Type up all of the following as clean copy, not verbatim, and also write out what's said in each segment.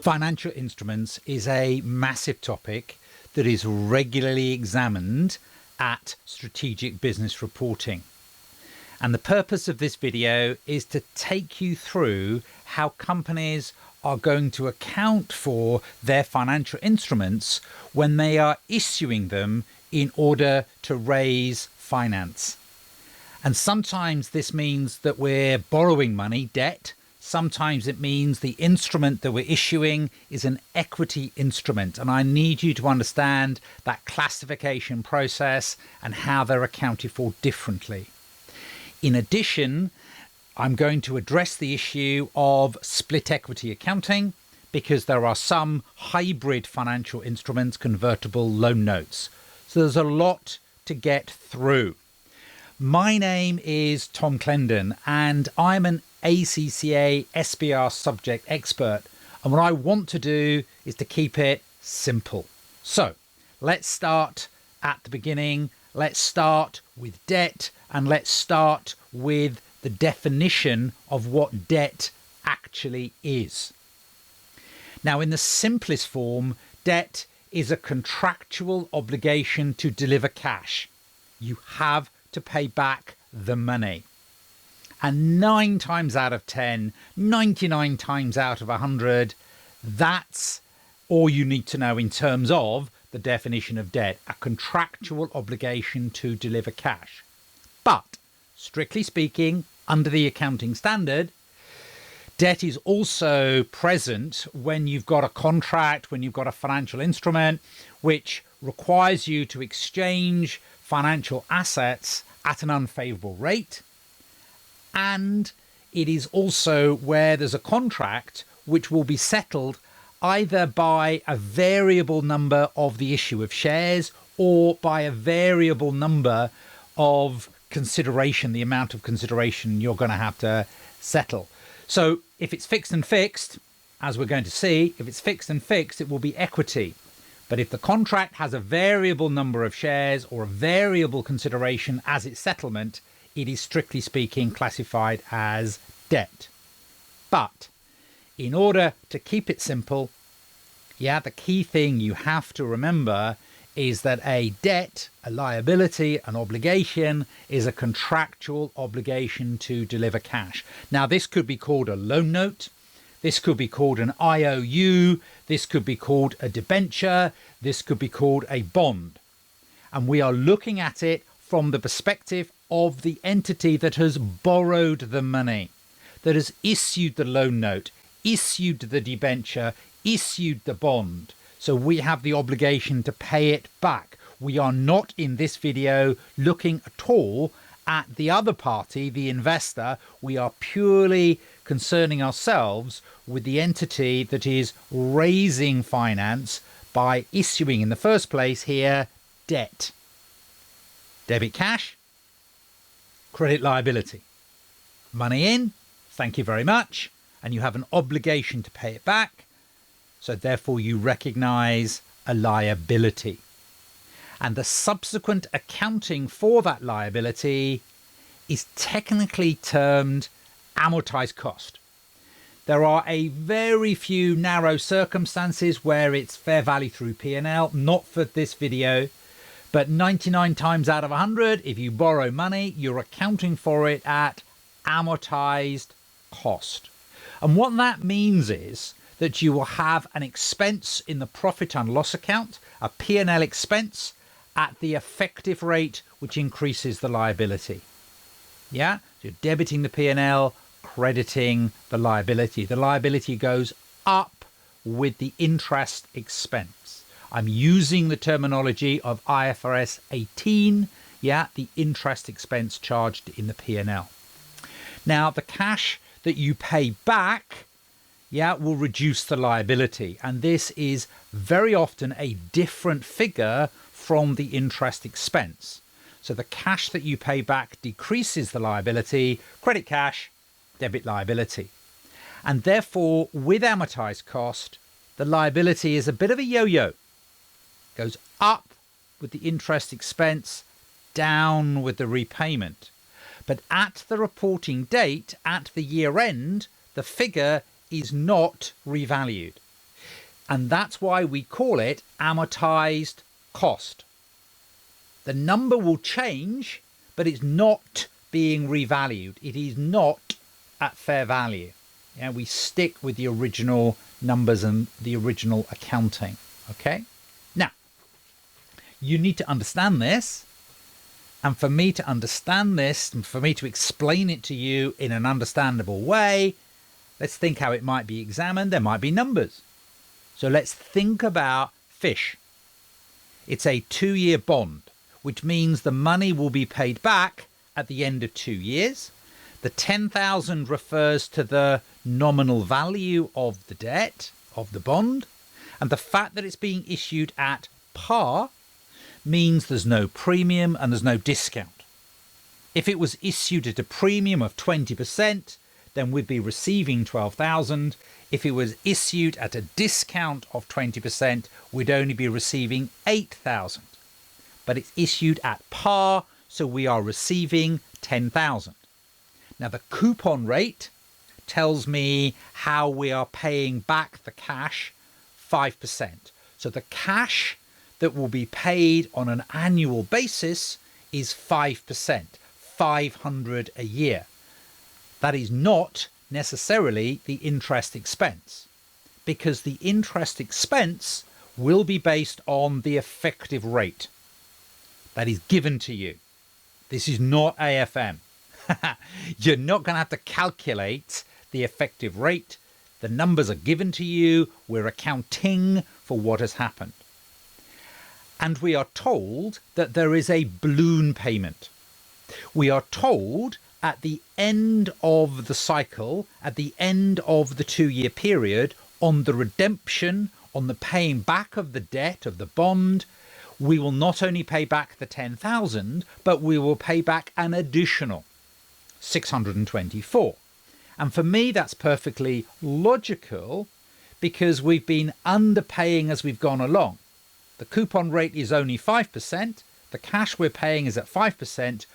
Financial instruments is a massive topic that is regularly examined at strategic business reporting. And the purpose of this video is to take you through how companies are going to account for their financial instruments when they are issuing them in order to raise finance. And sometimes this means that we're borrowing money, debt. Sometimes it means the instrument that we're issuing is an equity instrument. And I need you to understand that classification process and how they're accounted for differently. In addition, I'm going to address the issue of split equity accounting because there are some hybrid financial instruments, convertible loan notes. So there's a lot to get through. My name is Tom Clendon and I'm an ACCA SBR subject expert. And what I want to do is to keep it simple. So let's start at the beginning. Let's start with debt and let's start with the definition of what debt actually is. Now, in the simplest form, debt is a contractual obligation to deliver cash. You have to pay back the money. And 9 times out of 10, 99 times out of 100, that's all you need to know in terms of the definition of debt, a contractual obligation to deliver cash. But strictly speaking, under the accounting standard, debt is also present when you've got a contract, when you've got a financial instrument, which requires you to exchange financial assets at an unfavorable rate. And it is also where there's a contract which will be settled either by a variable number of the issue of shares or by a variable number of consideration, the amount of consideration you're going to have to settle. So if it's fixed and fixed, as we're going to see, if it's fixed and fixed, it will be equity. But if the contract has a variable number of shares or a variable consideration as its settlement, it is strictly speaking classified as debt. But in order to keep it simple, the key thing you have to remember is that a debt, a liability, an obligation is a contractual obligation to deliver cash. Now, this could be called a loan note. This could be called an IOU. This could be called a debenture. This could be called a bond. And we are looking at it from the perspective of the entity that has borrowed the money, that has issued the loan note, issued the debenture, issued the bond. So we have the obligation to pay it back. We are not in this video looking at all at the other party, the investor. We are purely concerning ourselves with the entity that is raising finance by issuing in the first place here debt. Debit cash, credit liability. Money in, thank you very much, and you have an obligation to pay it back. So therefore you recognize a liability. And the subsequent accounting for that liability is technically termed amortized cost. There are a very few narrow circumstances where it's fair value through P&L, not for this video, but 99 times out of 100, if you borrow money, you're accounting for it at amortized cost. And what that means is that you will have an expense in the profit and loss account, a P&L expense at the effective rate, which increases the liability. So you're debiting the P&L, crediting the liability. The liability goes up with the interest expense. I'm using the terminology of IFRS 18, the interest expense charged in the P&L. Now, the cash that you pay back will reduce the liability. And this is very often a different figure from the interest expense. So the cash that you pay back decreases the liability, credit cash, debit liability. And therefore, with amortized cost, the liability is a bit of a yo-yo. Goes up with the interest expense, down with the repayment. But at the reporting date, at the year end, the figure is not revalued. And that's why we call it amortized cost. The number will change, but it's not being revalued. It is not at fair value. Yeah, we stick with the original numbers and the original accounting. Okay? Now, you need to understand this. And for me to understand this, and for me to explain it to you in an understandable way, let's think how it might be examined. There might be numbers. So let's think about fish. It's a 2-year bond, which means the money will be paid back at the end of 2 years. The 10,000 refers to the nominal value of the debt, of the bond. And the fact that it's being issued at par means there's no premium and there's no discount. If it was issued at a premium of 20%, then we'd be receiving 12,000. If it was issued at a discount of 20%, we'd only be receiving 8,000. But it's issued at par, so we are receiving 10,000. Now the coupon rate tells me how we are paying back the cash, 5%. So the cash that will be paid on an annual basis is 5%, 500 a year. That is not necessarily the interest expense, because the interest expense will be based on the effective rate that is given to you. This is not AFM. You're not going to have to calculate the effective rate. The numbers are given to you. We're accounting for what has happened. And we are told that there is a balloon payment. We are told at the end of the cycle, at the end of the 2-year period, on the redemption, on the paying back of the debt, of the bond, we will not only pay back the 10,000, but we will pay back an additional 624. And for me, that's perfectly logical, because we've been underpaying as we've gone along. The coupon rate is only 5%, the cash we're paying is at 5%,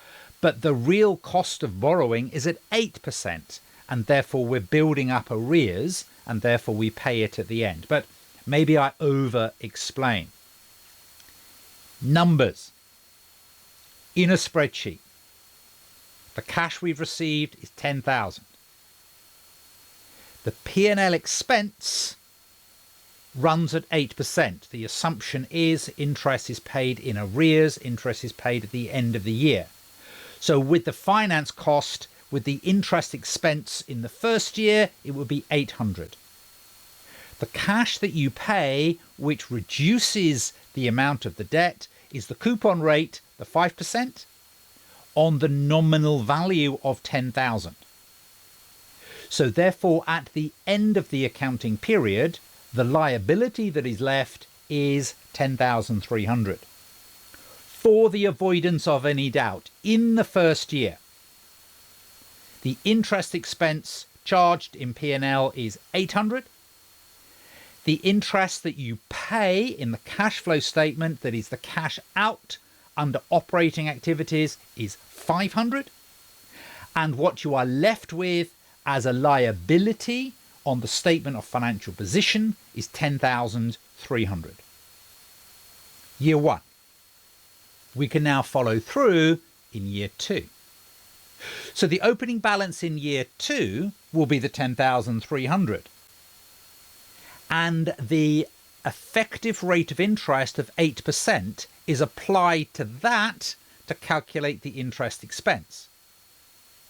but the real cost of borrowing is at 8%, and therefore we're building up arrears, and therefore we pay it at the end. But maybe I over-explain. Numbers. In a spreadsheet, the cash we've received is 10,000. The P&L expense runs at 8%. The assumption is interest is paid in arrears, interest is paid at the end of the year. So with the finance cost, with the interest expense in the first year, it would be 800. The cash that you pay, which reduces the amount of the debt, is the coupon rate, the 5%, on the nominal value of 10,000. So therefore, at the end of the accounting period, the liability that is left is 10,300. For the avoidance of any doubt, in the first year, the interest expense charged in P&L is 800. The interest that you pay in the cash flow statement, that is the cash out under operating activities, is 500. And what you are left with as a liability on the statement of financial position is 10,300. Year 1. We can now follow through in year 2. So the opening balance in year 2 will be the 10,300. And the effective rate of interest of 8% is applied to that to calculate the interest expense.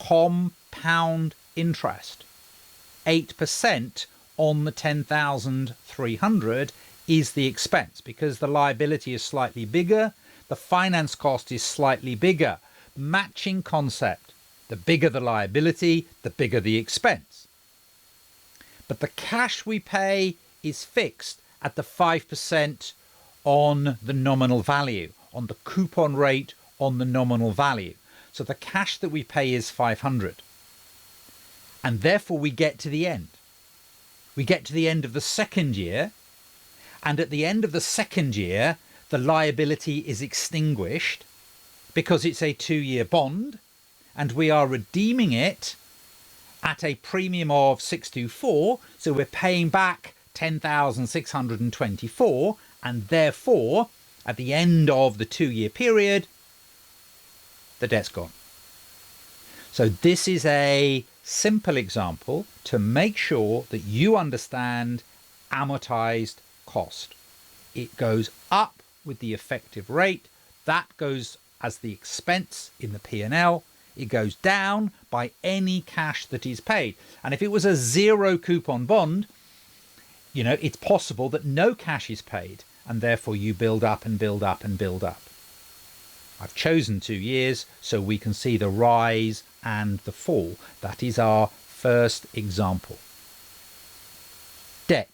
Compound interest. 8% on the 10,300 is the expense, because the liability is slightly bigger, the finance cost is slightly bigger. Matching concept. The bigger the liability, the bigger the expense. But the cash we pay is fixed at the 5% on the nominal value, on the coupon rate on the nominal value. So the cash that we pay is 500. And therefore we get to the end. We get to the end of the second year, and at the end of the second year, the liability is extinguished because it's a 2-year bond, and we are redeeming it at a premium of 624, so we're paying back 10,624, and therefore, at the end of the 2-year period, the debt's gone. So this is a simple example to make sure that you understand amortized cost. It goes up with the effective rate. That goes as the expense in the P&L. It goes down by any cash that is paid. And if it was a 0 coupon bond, you know, it's possible that no cash is paid, and therefore you build up and build up and build up. I've chosen 2 years so we can see the rise and the fall. That is our first example. Debt.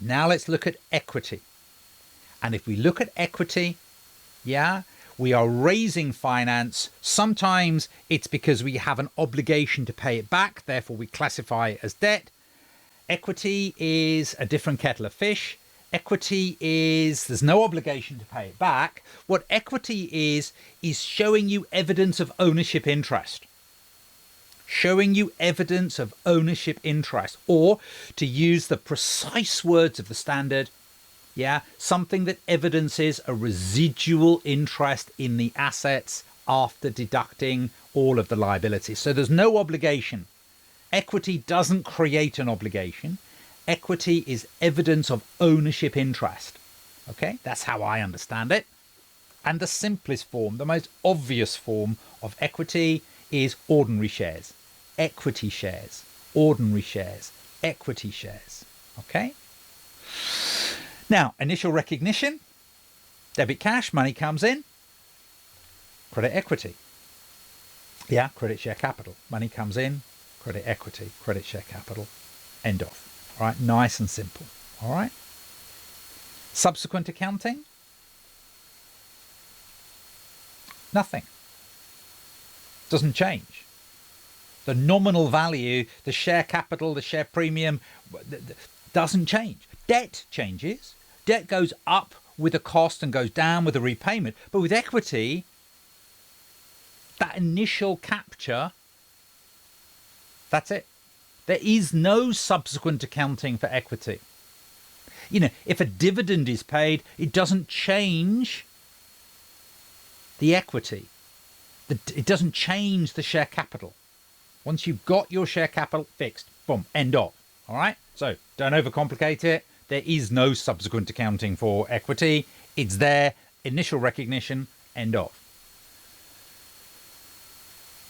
Now let's look at equity. And if we look at equity, yeah, we are raising finance. Sometimes it's because we have an obligation to pay it back, therefore we classify it as debt. Equity is a different kettle of fish. Equity is, there's no obligation to pay it back. What equity is showing you evidence of ownership interest. Showing you evidence of ownership interest, or to use the precise words of the standard, yeah, something that evidences a residual interest in the assets after deducting all of the liabilities. So there's no obligation. Equity doesn't create an obligation. Equity is evidence of ownership interest. Okay, that's how I understand it. And the simplest form, the most obvious form of equity is ordinary shares. Equity shares, ordinary shares, equity shares. Okay. Now, initial recognition, debit cash, money comes in, credit equity. Yeah, credit share capital, money comes in, credit equity, credit share capital, end of. All right, nice and simple. All right. Subsequent accounting, nothing. Doesn't change. The nominal value, the share capital, the share premium doesn't change. Debt changes. Debt goes up with the cost and goes down with the repayment. But with equity, that initial capture, that's it. There is no subsequent accounting for equity. You know, if a dividend is paid, it doesn't change the equity. It doesn't change the share capital. Once you've got your share capital fixed, boom, end of. All right? So don't overcomplicate it. There is no subsequent accounting for equity. It's there, initial recognition, end of.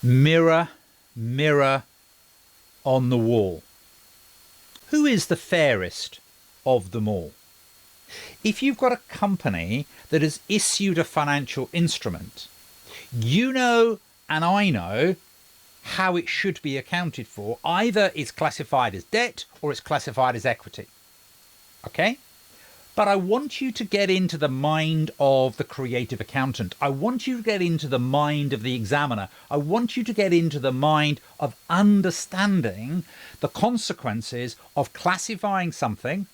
Mirror, mirror on the wall. Who is the fairest of them all? If you've got a company that has issued a financial instrument, you know and I know how it should be accounted for. Either it's classified as debt or it's classified as equity. Okay? But I want you to get into the mind of the creative accountant. I want you to get into the mind of the examiner. I want you to get into the mind of understanding the consequences of classifying something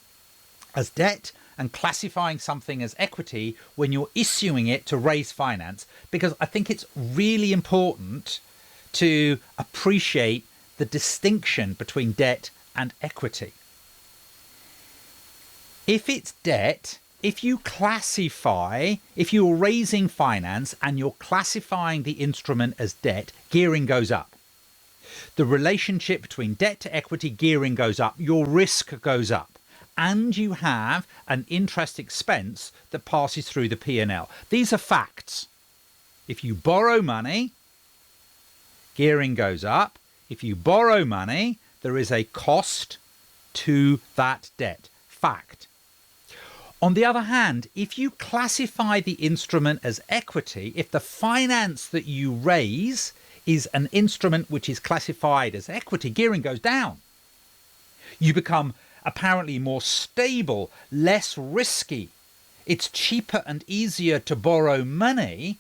as debt and classifying something as equity when you're issuing it to raise finance, because I think it's really important to appreciate the distinction between debt and equity. If it's debt, if you're raising finance and you're classifying the instrument as debt, gearing goes up. The relationship between debt to equity, gearing goes up, your risk goes up, and you have an interest expense that passes through the P&L. These are facts. If you borrow money, gearing goes up. If you borrow money, there is a cost to that debt. Fact. On the other hand, if you classify the instrument as equity, if the finance that you raise is an instrument which is classified as equity, gearing goes down. You become apparently more stable, less risky. It's cheaper and easier to borrow money,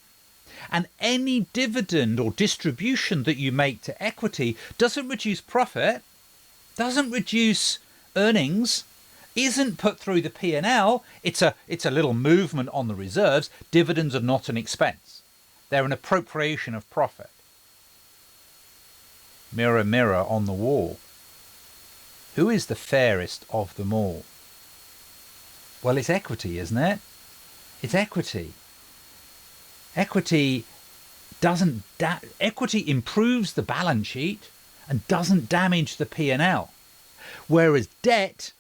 and any dividend or distribution that you make to equity doesn't reduce profit, doesn't reduce earnings, isn't put through the P&L. It's a little movement on the reserves. Dividends are not an expense. They're an appropriation of profit. Mirror, mirror on the wall. Who is the fairest of them all? Well, it's equity, isn't it? It's equity. Equity improves the balance sheet and doesn't damage the P&L. Whereas debt,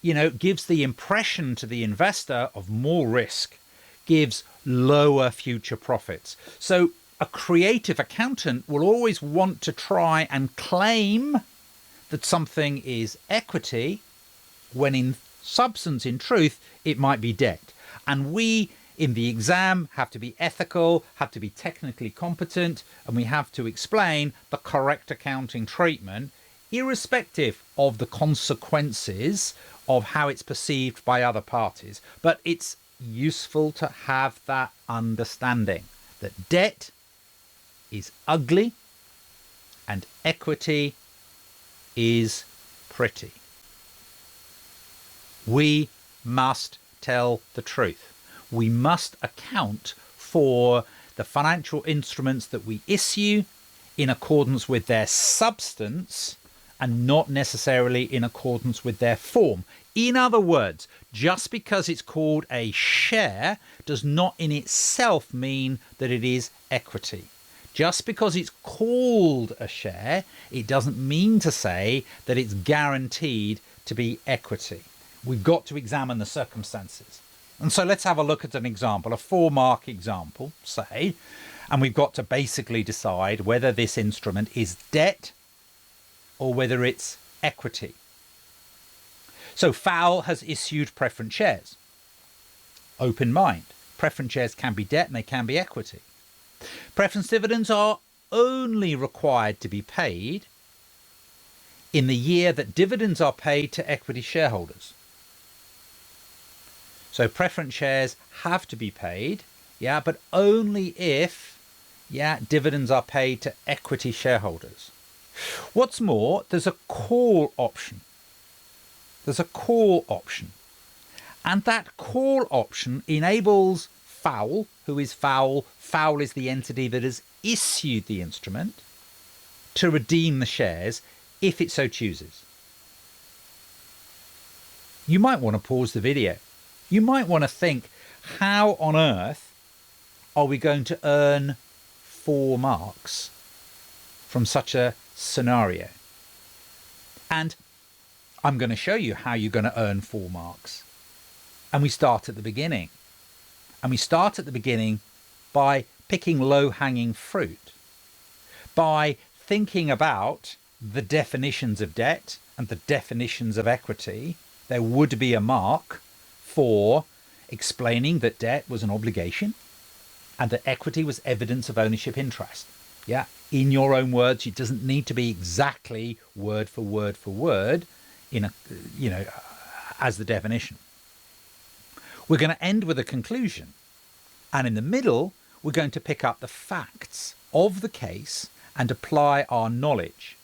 gives the impression to the investor of more risk, gives lower future profits. So a creative accountant will always want to try and claim that something is equity when in substance, in truth, it might be debt. And we in the exam have to be ethical, have to be technically competent, and we have to explain the correct accounting treatment, irrespective of the consequences of how it's perceived by other parties. But it's useful to have that understanding that debt is ugly and equity is pretty. We must tell the truth. We must account for the financial instruments that we issue in accordance with their substance and not necessarily in accordance with their form. In other words, just because it's called a share does not in itself mean that it is equity. Just because it's called a share, it doesn't mean to say that it's guaranteed to be equity. We've got to examine the circumstances. And so let's have a look at an example, a 4-mark example, say, and we've got to basically decide whether this instrument is debt or whether it's equity. So Fowl has issued preference shares. Open mind. Preference shares can be debt and they can be equity. Preference dividends are only required to be paid in the year that dividends are paid to equity shareholders. So preference shares have to be paid, but only if, dividends are paid to equity shareholders. What's more, there's a call option. There's a call option. And that call option enables Fowl, who is Fowl, Fowl is the entity that has issued the instrument, to redeem the shares if it so chooses. You might want to pause the video. You might want to think, how on earth are we going to earn 4 marks from such a scenario? And I'm going to show you how you're going to earn 4 marks. And we start at the beginning. And we start at the beginning by picking low-hanging fruit, by thinking about the definitions of debt and the definitions of equity. There would be a mark for explaining that debt was an obligation and that equity was evidence of ownership interest. In your own words, it doesn't need to be exactly word for word in a, as the definition. We're going to end with a conclusion, and in the middle we're going to pick up the facts of the case and apply our knowledge.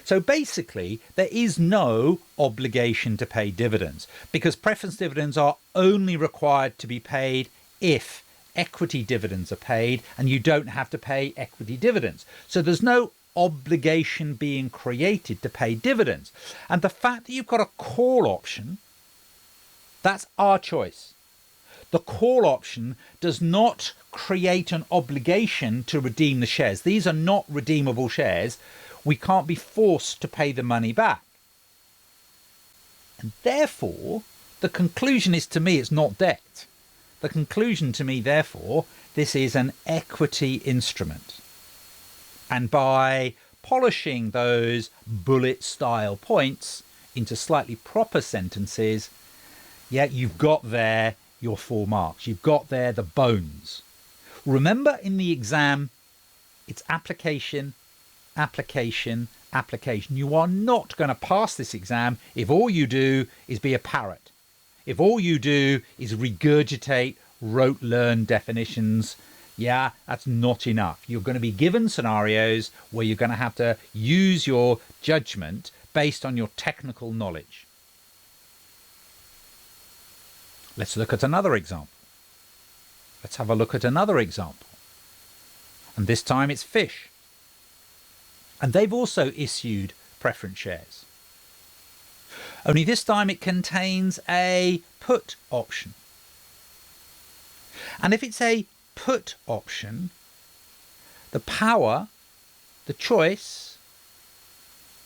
So basically, there is no obligation to pay dividends because preference dividends are only required to be paid if equity dividends are paid, and you don't have to pay equity dividends. So there's no obligation being created to pay dividends. And the fact that you've got a call option, that's our choice. The call option does not create an obligation to redeem the shares. These are not redeemable shares. We can't be forced to pay the money back. And therefore, the conclusion is, to me, it's not debt. The conclusion to me, therefore, this is an equity instrument. And by polishing those bullet-style points into slightly proper sentences, you've got there your 4 marks. You've got there the bones. Remember, in the exam, it's application, application, application. You are not going to pass this exam if all you do is be a parrot. If all you do is regurgitate rote learn definitions, that's not enough. You're going to be given scenarios where you're going to have to use your judgment based on your technical knowledge. Let's look at another example. Let's have a look at another example. And this time it's Fish. And they've also issued preference shares. Only this time it contains a put option. And if it's a put option, the power, the choice,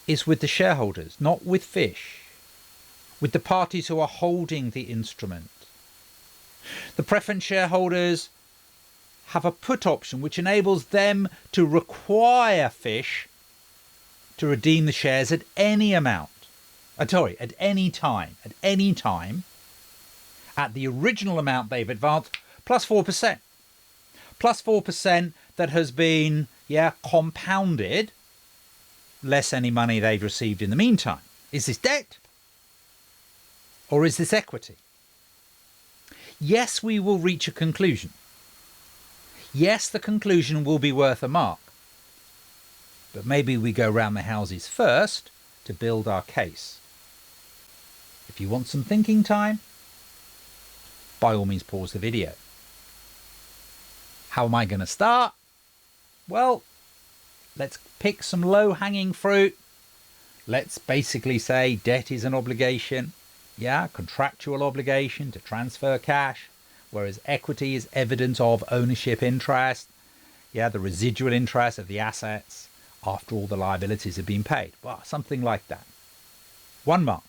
is with the shareholders, not with Fish, with the parties who are holding the instrument. The preference shareholders have a put option which enables them to require Fish to redeem the shares at any amount. At any time, at the original amount they've advanced, plus 4%. Plus 4% that has been, compounded, less any money they've received in the meantime. Is this debt? Or is this equity? Yes, we will reach a conclusion. Yes, the conclusion will be worth a mark. But maybe we go round the houses first to build our case. If you want some thinking time, by all means pause the video. How am I going to start? Well, let's pick some low-hanging fruit. Let's basically say debt is an obligation. Contractual obligation to transfer cash, whereas equity is evidence of ownership interest. The residual interest of the assets after all the liabilities have been paid. Well, something like that. 1 mark.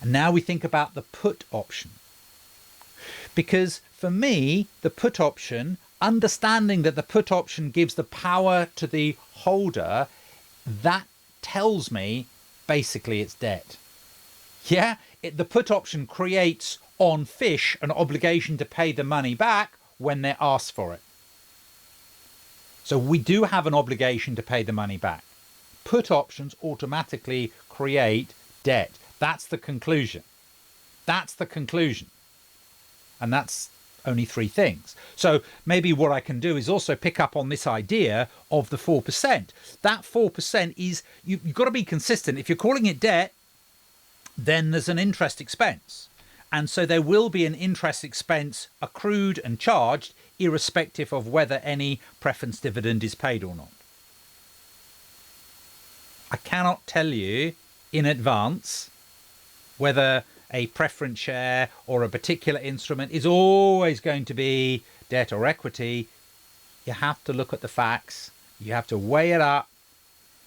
And now we think about the put option. Because for me, the put option, understanding that the put option gives the power to the holder, that tells me basically it's debt. The put option creates on Fish an obligation to pay the money back when they're asked for it. So we do have an obligation to pay the money back. Put options automatically create debt. That's the conclusion. And that's only 3 things. So maybe what I can do is also pick up on this idea of the 4%. That 4% is, you've got to be consistent. If you're calling it debt, then there's an interest expense. And so there will be an interest expense accrued and charged, irrespective of whether any preference dividend is paid or not. I cannot tell you in advance whether a preference share or a particular instrument is always going to be debt or equity. You have to look at the facts. You have to weigh it up.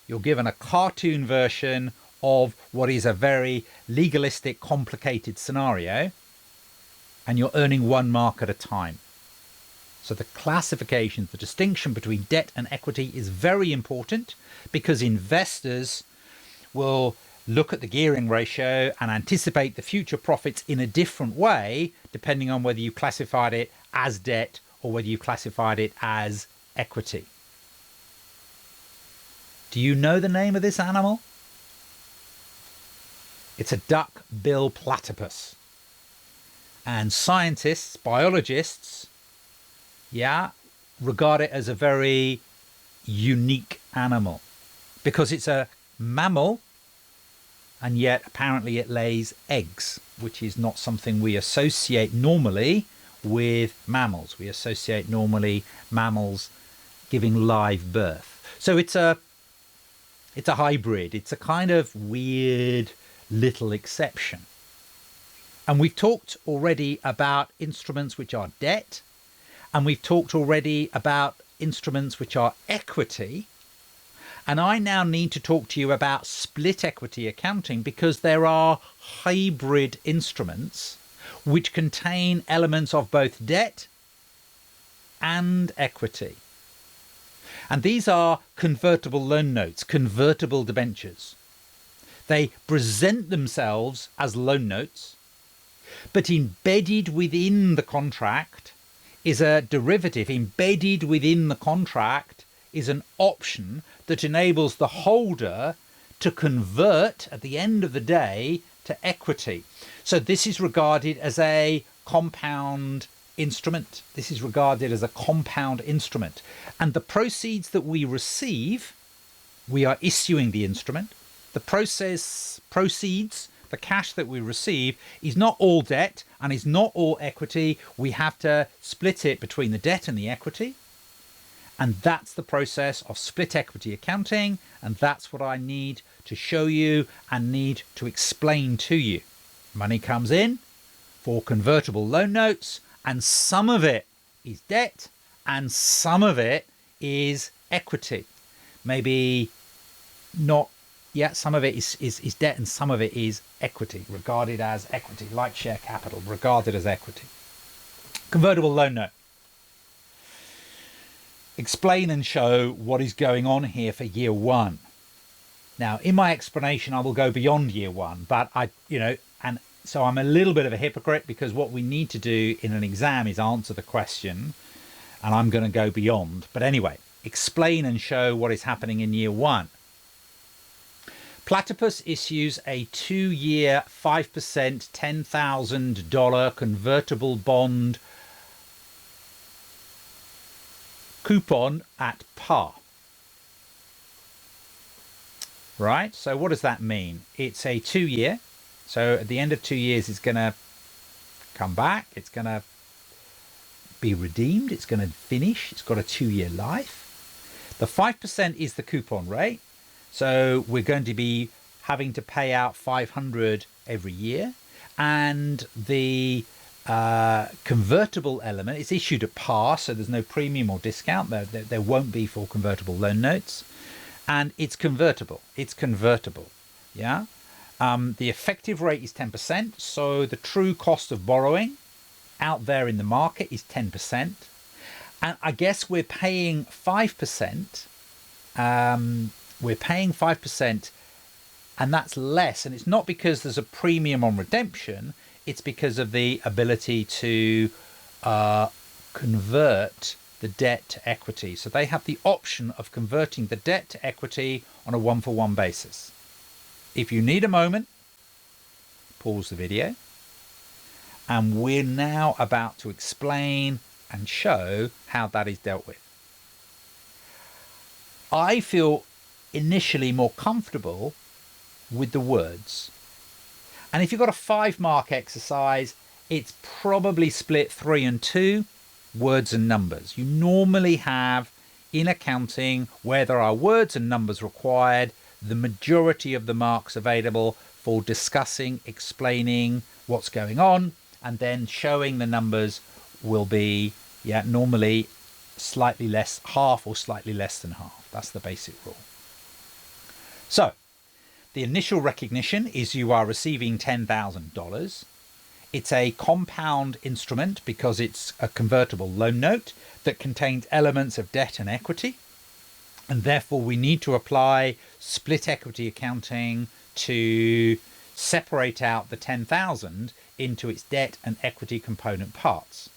You're given a cartoon version of what is a very legalistic, complicated scenario, and you're earning 1 mark at a time. So the classification, the distinction between debt and equity is very important, because investors will look at the gearing ratio and anticipate the future profits in a different way, depending on whether you classified it as debt or whether you classified it as equity. Do you know the name of this animal? It's a duck-bill platypus. And scientists, biologists, regard it as a very unique animal, because it's a mammal, and yet apparently it lays eggs, which is not something we associate normally with mammals. We associate normally mammals giving live birth. So it's a hybrid. It's a kind of weird little exception. And we've talked already about instruments which are debt, and we've talked already about instruments which are equity. And I now need to talk to you about split equity accounting, because there are hybrid instruments which contain elements of both debt and equity. And these are convertible loan notes, convertible debentures. They present themselves as loan notes, but embedded within the contract is a derivative. Embedded within the contract is an option that enables the holder to convert at the end of the day to equity. So this is regarded as a compound instrument. This is regarded as a compound instrument. And the proceeds that we receive, we are issuing the instrument. The proceeds, the cash that we receive, is not all debt and is not all equity. We have to split it between the debt and the equity. And that's the process of split equity accounting, and that's what I need to show you and need to explain to you. Money comes in for convertible loan notes, and some of it is debt and some of it is equity. Maybe not, yeah, some of it is debt and some of it is equity, regarded as equity, like share capital, regarded as equity. Convertible loan note. Explain and show what is going on here for year one. Now, in my explanation, I will go beyond year one, but and so I'm a little bit of a hypocrite because what we need to do in an exam is answer the question, and I'm going to go beyond. But anyway, explain and show what is happening in year one. Platypus issues a 2-year 5% $10,000 convertible bond coupon at par. Right, so what does that mean? It's a 2-year, so at the end of 2 years it's going to come back, it's going to be redeemed, it's going to finish, it's got a 2-year life. The 5% is the coupon rate, so we're going to be having to pay out 500 every year, and the convertible element is issued at par, so there's no premium or discount. There won't be for convertible loan notes, and it's convertible. Yeah. The effective rate is 10%, so the true cost of borrowing out there in the market is 10%, and I guess we're paying 5%. We're paying 5%, and that's less, and it's not because there's a premium on redemption. It's because of the ability to convert the debt to equity. So they have the option of converting the debt to equity on a 1-for-1 basis. If you need a moment, pause the video. And we're now about to explain and show how that is dealt with. I feel initially more comfortable with the words. And if you've got a 5-mark exercise, it's probably split 3 and 2, words and numbers. You normally have, in accounting, where there are words and numbers required, the majority of the marks available for discussing, explaining what's going on, and then showing the numbers will be, normally slightly less, half or slightly less than half. That's the basic rule. So, the initial recognition is you are receiving $10,000. It's a compound instrument because it's a convertible loan note that contains elements of debt and equity. And therefore we need to apply split equity accounting to separate out the 10,000 into its debt and equity component parts.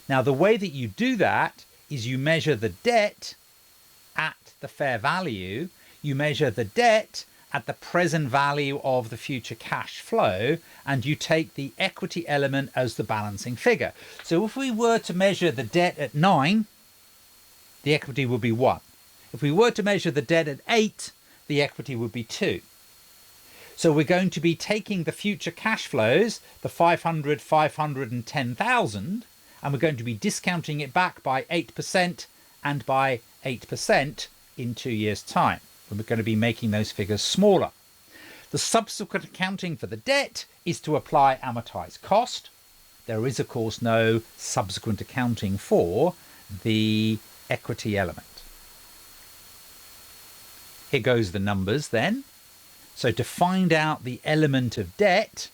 Now, the way that you do that is you measure the debt at the fair value, you measure the debt at the present value of the future cash flow, and you take the equity element as the balancing figure. So if we were to measure the debt at 9, the equity would be 1. If we were to measure the debt at 8, the equity would be 2. So we're going to be taking the future cash flows, the 500, 500 and 10,000, and we're going to be discounting it back by 8% and by 8% in 2 years' time. We're going to be making those figures smaller. The subsequent accounting for the debt is to apply amortized cost. There is, of course, no subsequent accounting for the equity element. Here goes the numbers then. So to find out the element of debt,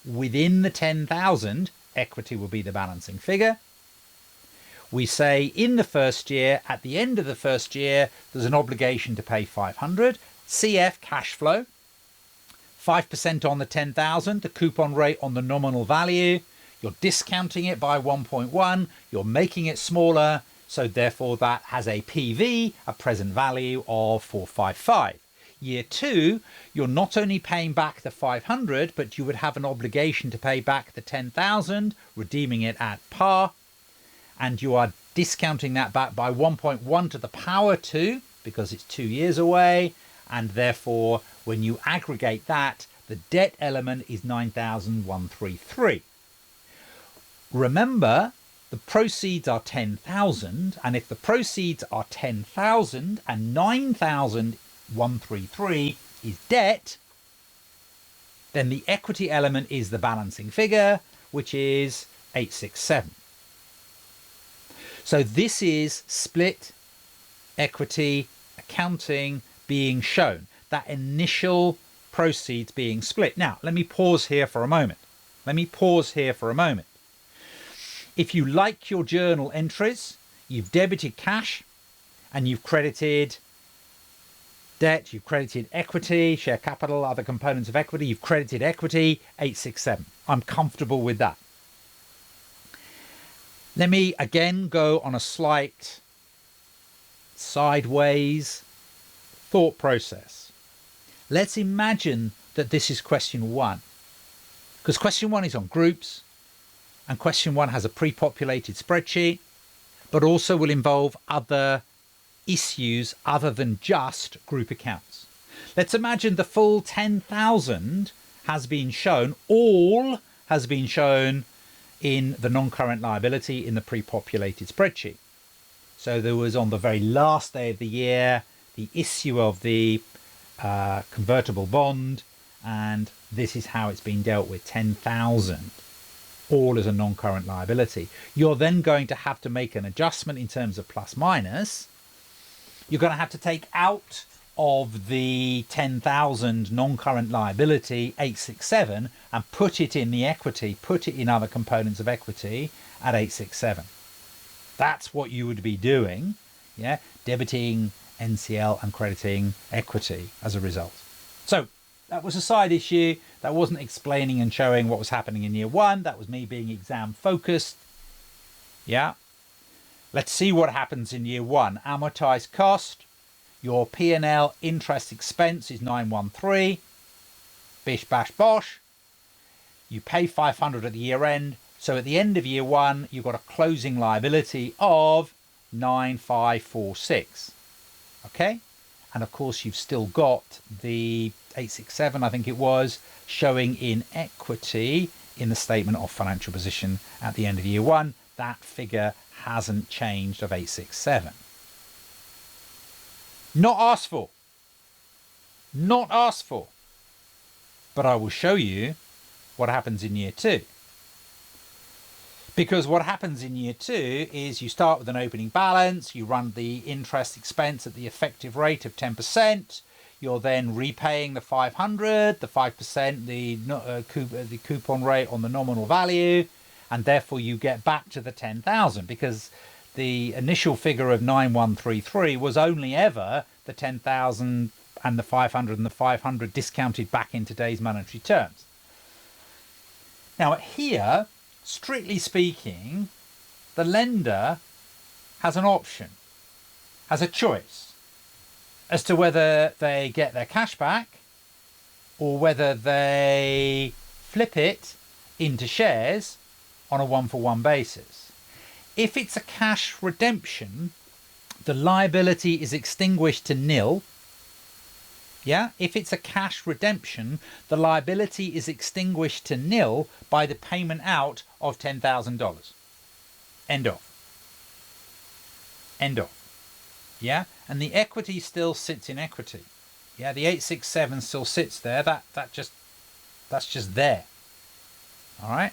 within the 10,000, equity will be the balancing figure. We say in the first year, at the end of the first year, there's an obligation to pay 500. CF, cash flow, 5% on the 10,000, the coupon rate on the nominal value. You're discounting it by 1.1. You're making it smaller. So therefore that has a PV, a present value of 455. Year 2, you're not only paying back the 500, but you would have an obligation to pay back the 10,000, redeeming it at par. And you are discounting that back by 1.1 to the power 2 because it's 2 years away, and therefore when you aggregate that, the debt element is 9,133. Remember, the proceeds are 10,000, and if the proceeds are 10,000 and 9,133 is debt, then the equity element is the balancing figure, which is 867. So this is split equity accounting being shown, that initial proceeds being split. Now, let me pause here for a moment. If you like your journal entries, you've debited cash and you've credited debt, you've credited equity, share capital, other components of equity, you've credited equity, 867. I'm comfortable with that. Let me again go on a slight sideways thought process. Let's imagine that this is question 1, because question 1 is on groups, and question 1 has a pre-populated spreadsheet, but also will involve other issues other than just group accounts. Let's imagine the full 10,000 has been shown, all has been shown in the non-current liability in the pre-populated spreadsheet. So there was, on the very last day of the year, the issue of the convertible bond, and this is how it's been dealt with, 10,000, all as a non-current liability. You're then going to have to make an adjustment in terms of plus minus. You're going to have to take out of the 10,000 non-current liability 867 and put it in the equity, put it in other components of equity at 867. That's what you would be doing, yeah, debiting NCL and crediting equity as a result. So that was a side issue. That wasn't explaining and showing what was happening in year 1. That was me being exam focused. Yeah. Let's see what happens in year 1. Amortized cost. Your P&L interest expense is 913. Bish, bash, bosh. You pay 500 at the year end. So at the end of year 1, you've got a closing liability of 9546. Okay? And of course, you've still got the 867, I think it was, showing in equity in the statement of financial position at the end of year 1. That figure hasn't changed of 867. Not asked for. Not asked for. But I will show you what happens in year 2. Because what happens in year 2 is you start with an opening balance, you run the interest expense at the effective rate of 10%, you're then repaying the 500, the 5%, the coupon rate on the nominal value, and therefore you get back to the 10,000, because the initial figure of 9133 was only ever the 10,000 and the 500 and the 500 discounted back in today's monetary terms. Now here, strictly speaking, the lender has an option, has a choice as to whether they get their cash back or whether they flip it into shares on a 1-for-1 basis. If it's a cash redemption, the liability is extinguished to nil. Yeah, if it's a cash redemption, the liability is extinguished to nil by the payment out of $10,000. End of. End of. Yeah, and the equity still sits in equity. Yeah, the 867 still sits there. That's just there. All right.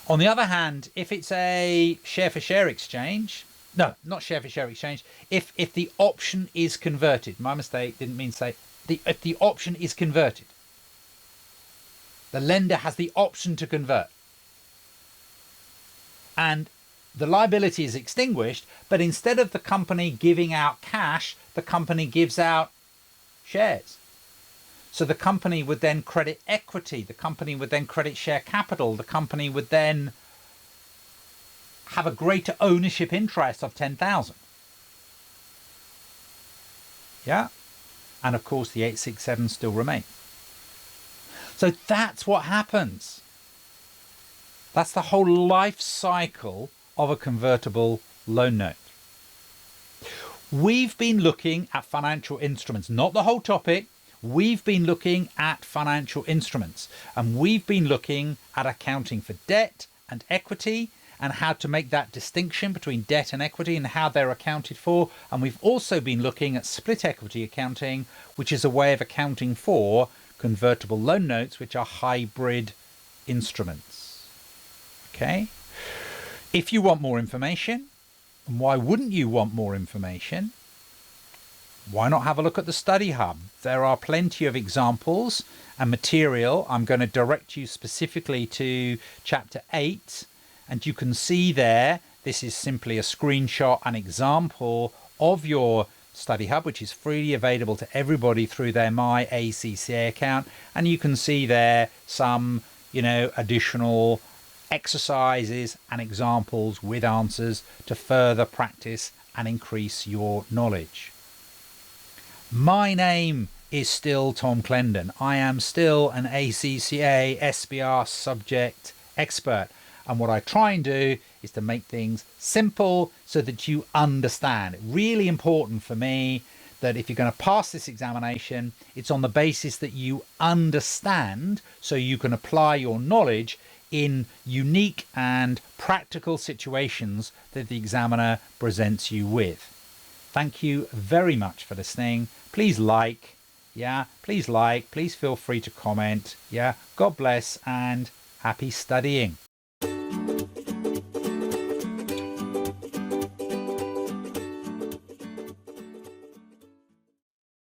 On the other hand, if it's a share for share exchange, no, not share for share exchange. If the option is converted, my mistake, didn't mean to say, if the option is converted, the lender has the option to convert. And the liability is extinguished, but instead of the company giving out cash, the company gives out shares. So the company would then credit equity, the company would then credit share capital, the company would then have a greater ownership interest of 10,000. Yeah. And of course the 867 still remains. So that's what happens. That's the whole life cycle of a convertible loan note. We've been looking at financial instruments, not the whole topic. We've been looking at financial instruments, and we've been looking at accounting for debt and equity, and how to make that distinction between debt and equity and how they're accounted for. And we've also been looking at split equity accounting, which is a way of accounting for convertible loan notes, which are hybrid instruments. Okay. If you want more information, and why wouldn't you want more information? Why not have a look at the Study Hub? There are plenty of examples and material. I'm going to direct you specifically to chapter 8, and you can see there, this is simply a screenshot, an example of your Study Hub, which is freely available to everybody through their My ACCA account. And you can see there some, additional exercises and examples with answers to further practice and increase your knowledge. My name is still Tom Clendon. I am still an ACCA SBR subject expert. And what I try and do is to make things simple so that you understand. Really important for me that if you're going to pass this examination, it's on the basis that you understand so you can apply your knowledge in unique and practical situations that the examiner presents you with. Thank you very much for listening. Please please feel free to comment. God bless and happy studying.